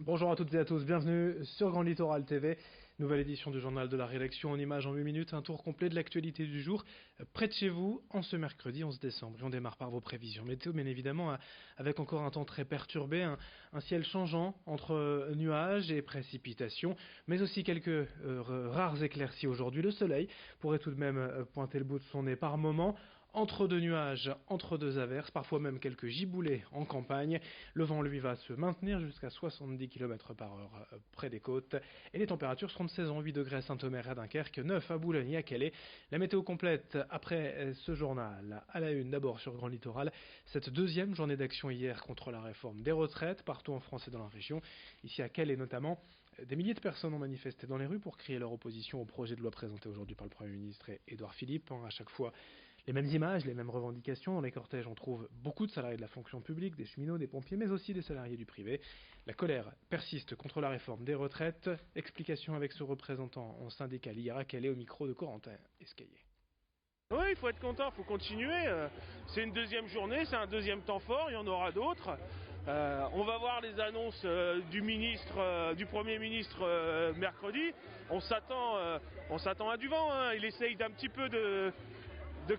Bonjour à toutes et à tous, bienvenue sur Grand Littoral TV, nouvelle édition du journal de la rédaction en images en 8 minutes, un tour complet de l'actualité du jour, près de chez vous, en ce mercredi 11 décembre. Et on démarre par vos prévisions météo, bien évidemment, avec encore un temps très perturbé, un ciel changeant entre nuages et précipitations, mais aussi quelques rares éclaircies aujourd'hui. Le soleil pourrait tout de même pointer le bout de son nez par moment, entre deux nuages, entre deux averses, parfois même quelques giboulées en campagne. Le vent, lui, va se maintenir jusqu'à 70 km par heure près des côtes. Et les températures seront de saison, 8 degrés à Saint-Omer et à Dunkerque, 9 à Boulogne et à Calais. La météo complète après ce journal. À la une, d'abord sur Grand Littoral, cette deuxième journée d'action hier contre la réforme des retraites, partout en France et dans la région. Ici à Calais notamment, des milliers de personnes ont manifesté dans les rues pour crier leur opposition au projet de loi présenté aujourd'hui par le Premier ministre Édouard Philippe. À chaque fois, les mêmes images, les mêmes revendications. Dans les cortèges, on trouve beaucoup de salariés de la fonction publique, des cheminots, des pompiers, mais aussi des salariés du privé. La colère persiste contre la réforme des retraites. Explication avec ce représentant en syndical hier à Calais au micro de Corentin Escaillé. Oui, il faut être content, il faut continuer. C'est une deuxième journée, c'est un deuxième temps fort, il y en aura d'autres. On va voir les annonces du Premier ministre mercredi. On s'attend à du vent. Il essaye d'un petit peu de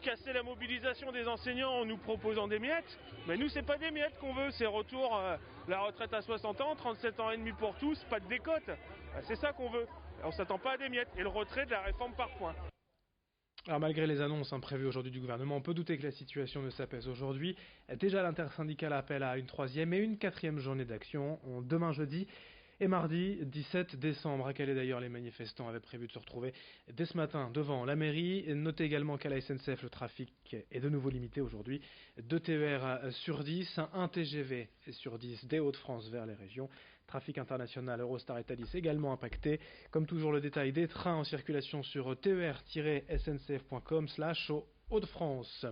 casser la mobilisation des enseignants en nous proposant des miettes. Mais nous, c'est pas des miettes qu'on veut, c'est retour la retraite à 60 ans, 37 ans et demi pour tous, pas de décote. C'est ça qu'on veut. On s'attend pas à des miettes. Et le retrait de la réforme par points. Alors malgré les annonces prévues aujourd'hui du gouvernement, on peut douter que la situation ne s'apaise aujourd'hui. Déjà l'intersyndicale appelle à une troisième et une quatrième journée d'action demain jeudi et mardi 17 décembre. À Calais d'ailleurs, les manifestants avaient prévu de se retrouver dès ce matin devant la mairie. Notez également qu'à la SNCF, le trafic est de nouveau limité aujourd'hui. 2 TER sur 10, un TGV sur 10 des Hauts-de-France vers les régions. Trafic international Eurostar et Thalys également impacté. Comme toujours, le détail des trains en circulation sur ter-sncf.com/Hauts-de-France.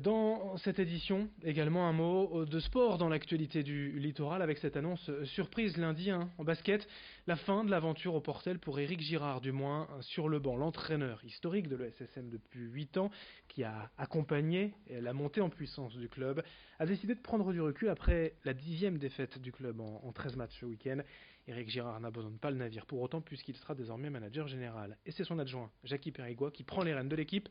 Dans cette édition, également un mot de sport dans l'actualité du littoral avec cette annonce surprise lundi en basket. La fin de l'aventure au Portel pour Éric Girard, du moins sur le banc. L'entraîneur historique de l'ESSM depuis 8 ans, qui a accompagné la montée en puissance du club, a décidé de prendre du recul après la 10e défaite du club en 13 matchs ce week-end. Éric Girard n'abandonne pas le navire pour autant puisqu'il sera désormais manager général. Et c'est son adjoint, Jackie Périgua, qui prend les rênes de l'équipe.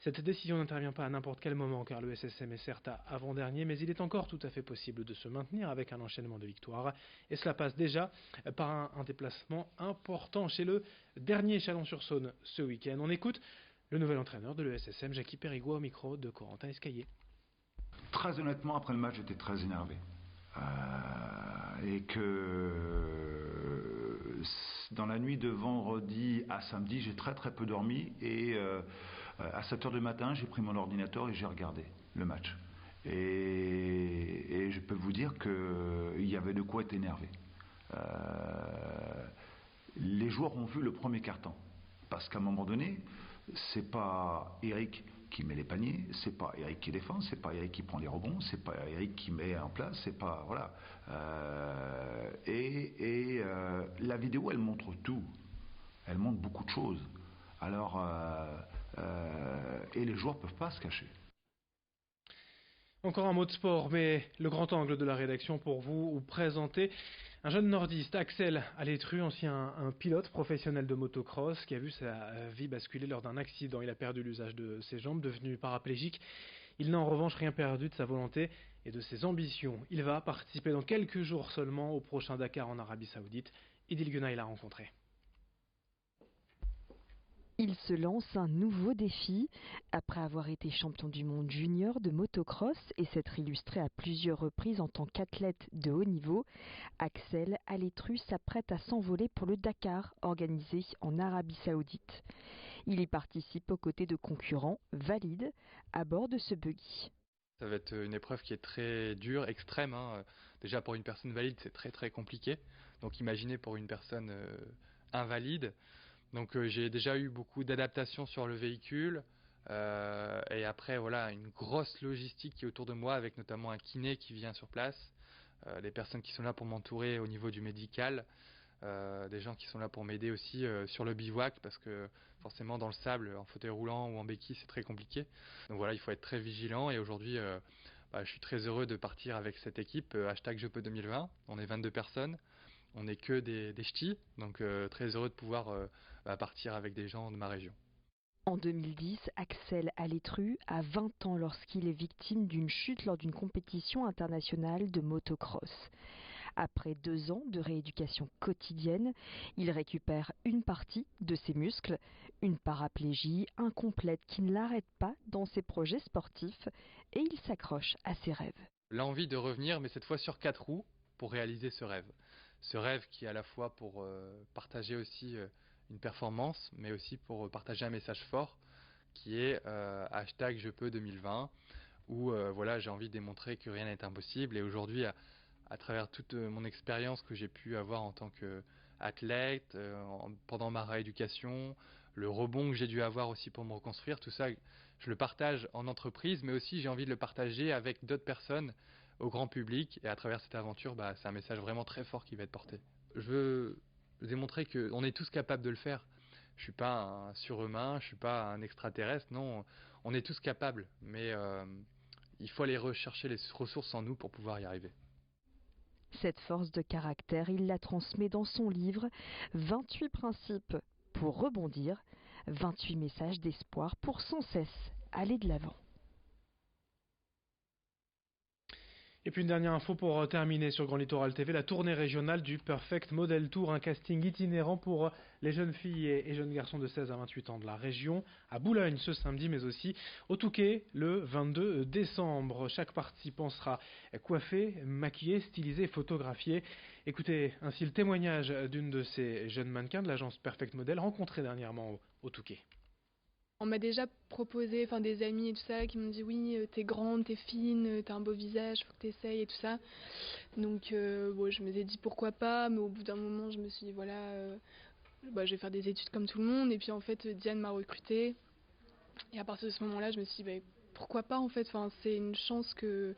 Cette décision n'intervient pas à n'importe quel moment car le SSM est certes à avant-dernier, mais il est encore tout à fait possible de se maintenir avec un enchaînement de victoires. Et cela passe déjà par un déplacement important chez le dernier Chalon-sur-Saône ce week-end. On écoute le nouvel entraîneur de l'ESSM, Jackie Périgua, au micro de Corentin Escaillé. Très honnêtement, après le match, j'étais très énervé. Et que dans la nuit de vendredi à samedi, j'ai très très peu dormi. Et à 7 heures du matin, j'ai pris mon ordinateur et j'ai regardé le match. Et je peux vous dire qu'il y avait de quoi être énervé. Les joueurs ont vu le premier carton. Parce qu'à un moment donné, c'est pas Eric qui met les paniers, c'est pas Eric qui défend, c'est pas Eric qui prend les rebonds, c'est pas Eric qui met en place, c'est pas voilà. La vidéo, elle montre tout, elle montre beaucoup de choses. Alors et les joueurs peuvent pas se cacher. Encore un mot de sport, mais le grand angle de la rédaction pour vous présenter un jeune nordiste, Axel Alétru, ancien un pilote professionnel de motocross, qui a vu sa vie basculer lors d'un accident. Il a perdu l'usage de ses jambes, devenu paraplégique. Il n'a en revanche rien perdu de sa volonté et de ses ambitions. Il va participer dans quelques jours seulement au prochain Dakar en Arabie Saoudite. Idil Gunaï l'a rencontré. Il se lance un nouveau défi. Après avoir été champion du monde junior de motocross et s'être illustré à plusieurs reprises en tant qu'athlète de haut niveau, Axel Alétru s'apprête à s'envoler pour le Dakar, organisé en Arabie Saoudite. Il y participe aux côtés de concurrents valides à bord de ce buggy. Ça va être une épreuve qui est très dure, extrême. Déjà pour une personne valide, c'est très très compliqué. Donc imaginez pour une personne invalide. Donc j'ai déjà eu beaucoup d'adaptations sur le véhicule et après voilà une grosse logistique qui est autour de moi avec notamment un kiné qui vient sur place, des personnes qui sont là pour m'entourer au niveau du médical, des gens qui sont là pour m'aider aussi sur le bivouac parce que forcément dans le sable en fauteuil roulant ou en béquille c'est très compliqué. Donc voilà il faut être très vigilant et aujourd'hui je suis très heureux de partir avec cette équipe #JeuPeux 2020. On est 22 personnes, on n'est que des ch'tis, donc très heureux de pouvoir partir avec des gens de ma région. En 2010, Axel Alétru a 20 ans lorsqu'il est victime d'une chute lors d'une compétition internationale de motocross. Après 2 ans de rééducation quotidienne, il récupère une partie de ses muscles, une paraplégie incomplète qui ne l'arrête pas dans ses projets sportifs et il s'accroche à ses rêves. L'envie de revenir, mais cette fois sur 4 roues, pour réaliser ce rêve. Ce rêve qui est à la fois pour partager aussi une performance, mais aussi pour partager un message fort, qui est #JeuPeux 2020, où j'ai envie de démontrer que rien n'est impossible. Et aujourd'hui, à travers toute mon expérience que j'ai pu avoir en tant qu'athlète, pendant ma rééducation, le rebond que j'ai dû avoir aussi pour me reconstruire, tout ça, je le partage en entreprise, mais aussi j'ai envie de le partager avec d'autres personnes, au grand public. Et à travers cette aventure, c'est un message vraiment très fort qui va être porté. Je veux démontrer qu'on est tous capables de le faire. Je ne suis pas un surhumain, je ne suis pas un extraterrestre, non, on est tous capables, mais il faut aller rechercher les ressources en nous pour pouvoir y arriver. Cette force de caractère, il la transmet dans son livre 28 principes pour rebondir, 28 messages d'espoir pour sans cesse aller de l'avant. Et puis une dernière info pour terminer sur Grand Littoral TV, la tournée régionale du Perfect Model Tour, un casting itinérant pour les jeunes filles et jeunes garçons de 16 à 28 ans de la région, à Boulogne ce samedi, mais aussi au Touquet le 22 décembre. Chaque participant sera coiffé, maquillé, stylisé et photographié. Écoutez ainsi le témoignage d'une de ces jeunes mannequins de l'agence Perfect Model rencontrée dernièrement au Touquet. On m'a déjà proposé, des amis et tout ça, qui m'ont dit oui, t'es grande, t'es fine, t'as un beau visage, faut que t'essayes et tout ça. Donc je me suis dit pourquoi pas, mais au bout d'un moment je me suis dit je vais faire des études comme tout le monde. Et puis en fait Diane m'a recrutée. Et à partir de ce moment-là je me suis dit pourquoi pas en fait, c'est une chance que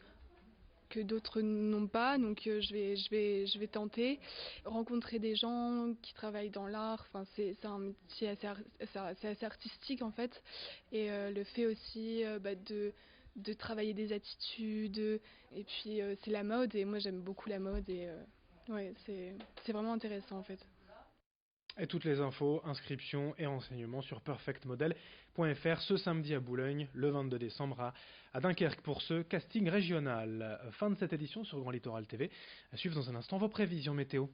d'autres n'ont pas, donc je vais tenter. Rencontrer des gens qui travaillent dans l'art, c'est un métier assez artistique en fait, et le fait aussi de travailler des attitudes, et puis c'est la mode, et moi j'aime beaucoup la mode, et c'est vraiment intéressant en fait. Et toutes les infos, inscriptions et renseignements sur perfectmodel.fr ce samedi à Boulogne, le 22 décembre à Dunkerque pour ce casting régional. Fin de cette édition sur Grand Littoral TV. À suivre dans un instant vos prévisions météo.